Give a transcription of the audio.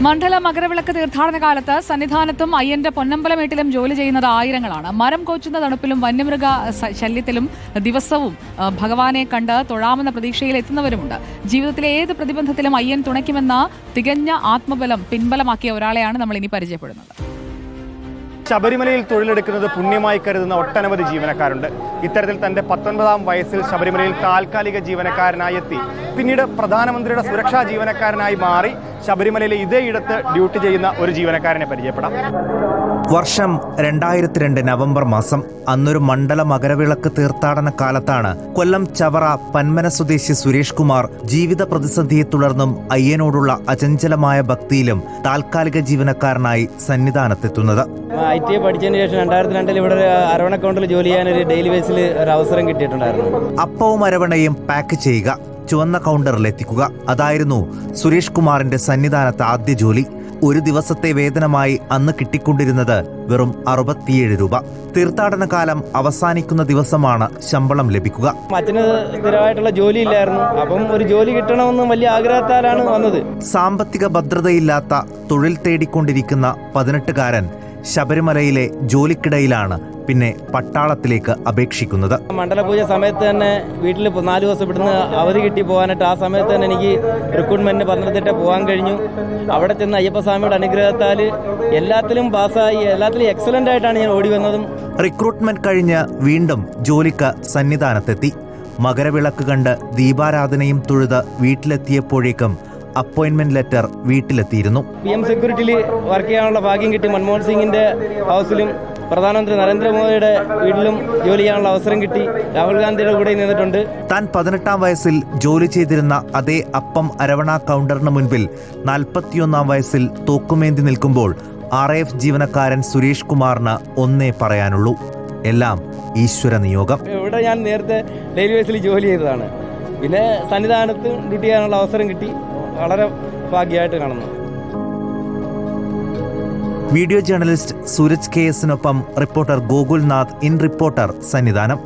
മണ്ഡല മകരവിളക്ക് തീർത്ഥാടന കാലത്ത് സന്നിധാനത്തും അയ്യന്റെ പൊന്നമ്പലമേട്ടിലും ജോലി ചെയ്യുന്നത് ആയിരങ്ങളാണ്. മരം കോച്ചുന്ന തണുപ്പിലും വന്യമൃഗ ശല്യത്തിലും ദിവസവും ഭഗവാനെ കണ്ട് തൊഴാമെന്ന പ്രതീക്ഷയിൽ എത്തുന്നവരുമുണ്ട്. ജീവിതത്തിലെ ഏത് പ്രതിബന്ധത്തിലും അയ്യൻ തുണയ്ക്കുമെന്ന തികഞ്ഞ ആത്മബലം പിൻബലമാക്കിയ ഒരാളെയാണ് നമ്മൾ ഇനി പരിചയപ്പെടുന്നത്. ശബരിമലയിൽ തൊഴിലെടുക്കുന്നത് പുണ്യമായി കരുതുന്ന ഒട്ടനവധി ജീവനക്കാരുണ്ട്. ഇത്തരത്തിൽ തന്റെ 19ാം വയസ്സിൽ ശബരിമലയിൽ താൽക്കാലിക ജീവനക്കാരനായി എത്തി. പിന്നീട് പ്രധാനമന്ത്രിയുടെ സുരക്ഷാ ജീവനക്കാരനായി മാറി ശബരിമലയിലെ ഇതേ ഇടത്ത് ഡ്യൂട്ടി ചെയ്യുന്ന ഒരു ജീവനക്കാരനെ പരിചയപ്പെടാം. വർഷം 2002 നവംബർ മാസം. അന്നൊരു മണ്ഡല മകരവിളക്ക് തീർത്ഥാടന കാലത്താണ് കൊല്ലം ചവറ പന്മന സ്വദേശി സുരേഷ് കുമാർ ജീവിത പ്രതിസന്ധിയെ തുടർന്നും അയ്യനോടുള്ള അചഞ്ചലമായ ഭക്തിയിലും താൽക്കാലിക ജീവനക്കാരനായി സന്നിധാനത്തെത്തുന്നത്. IT പഠിച്ചതിന് ശേഷം 2002 ഇവിടെ ഒരു അരവണ കൗണ്ടറിൽ ജോലി ചെയ്യാൻ ഒരു ഡെയിലി ബേസിൽ ഒരു അവസരം കിട്ടിയിട്ടുണ്ടായിരുന്നു. അപ്പവും അരവണയും പാക്ക് ചെയ്യുക, ചുവന്ന കൗണ്ടറിൽ എത്തിക്കുക, അതായിരുന്നു സുരേഷ് കുമാറിന്റെ സന്നിധാനത്തെ ആദ്യ ജോലി. ഒരു ദിവസത്തെ വേതനമായി അന്ന് കിട്ടിക്കൊണ്ടിരുന്നത് വെറും 67 രൂപ. തീർത്ഥാടന കാലം അവസാനിക്കുന്ന ദിവസമാണ് ശമ്പളം ലഭിക്കുക. അച്ഛന് സ്ഥിരമായിട്ടുള്ള ജോലി ഇല്ലായിരുന്നു. അപ്പം ഒരു ജോലി കിട്ടണമെന്ന് വലിയ ആഗ്രഹത്താലാണ് വന്നത്. സാമ്പത്തിക ഭദ്രതയില്ലാത്ത തൊഴിൽ തേടിക്കൊണ്ടിരിക്കുന്ന 18കാരൻ ശബരിമലയിലെ ജോലിക്കിടയിലാണ് പിന്നെ പട്ടാളത്തിലേക്ക് അപേക്ഷിക്കുന്നത്. മണ്ഡലപൂജ സമയത്ത് തന്നെ വീട്ടിൽ 4 ദിവസം ഇവിടുന്ന് അവധി കിട്ടി പോകാനായിട്ട് ആ സമയത്ത് തന്നെ എനിക്ക് റിക്രൂട്ട്മെന്റിന് പത്തനംതിട്ട പോകാൻ കഴിഞ്ഞു. അവിടെ ചെന്ന് അയ്യപ്പസ്വാമിയുടെ അനുഗ്രഹത്താൽ എല്ലാത്തിലും പാസ്സായി, എല്ലാത്തിലും എക്സലന്റ് ആയിട്ടാണ് ഞാൻ ഓടി വന്നതും. റിക്രൂട്ട്മെന്റ് കഴിഞ്ഞ് വീണ്ടും ജോലിക്ക് സന്നിധാനത്തെത്തി. മകരവിളക്ക് കണ്ട് ദീപാരാധനയും തൊഴുത് വീട്ടിലെത്തിയപ്പോഴേക്കും അപ്പോയിന്റ്മെന്റ് ലെറ്റർ വീട്ടിലെത്തിയിരുന്നു. PM സെക്യൂരിറ്റിയിൽ വർക്ക് ചെയ്യാനുള്ള ഭാഗ്യം കിട്ടി. മൻമോഹൻ സിംഗിന്റെ ഹൗസിലും പ്രധാനമന്ത്രി നരേന്ദ്രമോദിയുടെ വീട്ടിലും ജോലി ചെയ്യാനുള്ള അവസരം കിട്ടി. രാഹുൽ ഗാന്ധിയുടെ കൂടെ നിന്നിട്ടുണ്ട്. താൻ 18ാം വയസ്സിൽ ജോലി ചെയ്തിരുന്ന അതേ അപ്പം അരവണ കൗണ്ടറിന് മുൻപിൽ 41ാം വയസ്സിൽ തോക്കുമേന്തി നിൽക്കുമ്പോൾ RAF ജീവനക്കാരൻ സുരേഷ് കുമാറിന് ഒന്നേ പറയാനുള്ളൂ: എല്ലാം ഈശ്വര നിയോഗം. ഇവിടെ ഞാൻ നേരത്തെ ഡെയിലി ബേസിൽ ജോലി ചെയ്തതാണ്. പിന്നെ സന്നിധാനത്ത് ഡ്യൂട്ടി ചെയ്യാനുള്ള അവസരം കിട്ടി. വളരെ ഭാഗ്യമായിട്ട് കാണുന്നു. വീഡിയോ ജേർണലിസ്റ്റ് സൂരജ് KS-നൊപ്പം reporter Gokulnath, in reporter, Sannidhanam.